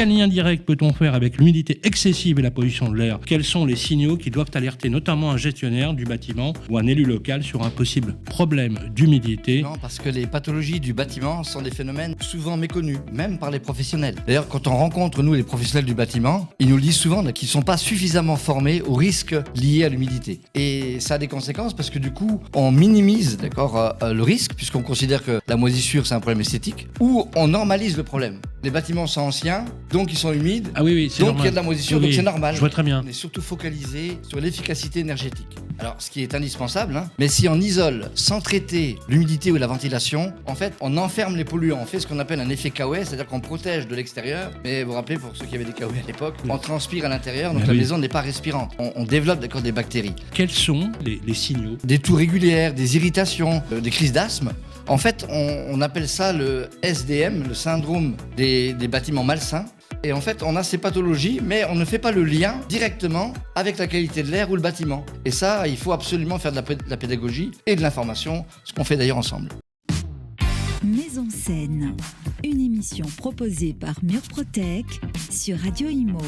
Quel lien direct peut-on faire avec l'humidité excessive et la pollution de l'air? Quels sont les signaux qui doivent alerter notamment un gestionnaire du bâtiment ou un élu local sur un possible problème d'humidité? Non, parce que les pathologies du bâtiment sont des phénomènes souvent méconnus, même par les professionnels. D'ailleurs, quand on rencontre, nous, les professionnels du bâtiment, ils nous le disent souvent qu'ils ne sont pas suffisamment formés aux risques liés à l'humidité. Et ça a des conséquences parce que du coup, on minimise le risque, puisqu'on considère que la moisissure, c'est un problème esthétique, ou on normalise le problème. Les bâtiments sont anciens, donc ils sont humides, Ah oui, c'est donc normal. il y a de la moisissure, Oui, donc c'est normal. Je vois très bien. On est surtout focalisé sur l'efficacité énergétique. Alors, ce qui est indispensable, mais si on isole sans traiter l'humidité ou la ventilation, en fait, on enferme les polluants. On fait ce qu'on appelle un effet Kawé, c'est-à-dire qu'on protège de l'extérieur. Mais vous vous rappelez, pour ceux qui avaient des Kawé à l'époque, on transpire à l'intérieur, donc la maison n'est pas respirante. On développe des bactéries. Quels sont les signaux? Des toux régulières, des irritations, des crises d'asthme. En fait, on appelle ça le SDM, le syndrome des bâtiments malsains. Et en fait, on a ces pathologies, mais on ne fait pas le lien directement avec la qualité de l'air ou le bâtiment. Et ça, il faut absolument faire de la pédagogie et de l'information, ce qu'on fait d'ailleurs ensemble. Maison Saine, une émission proposée par Murprotec sur Radio Imo.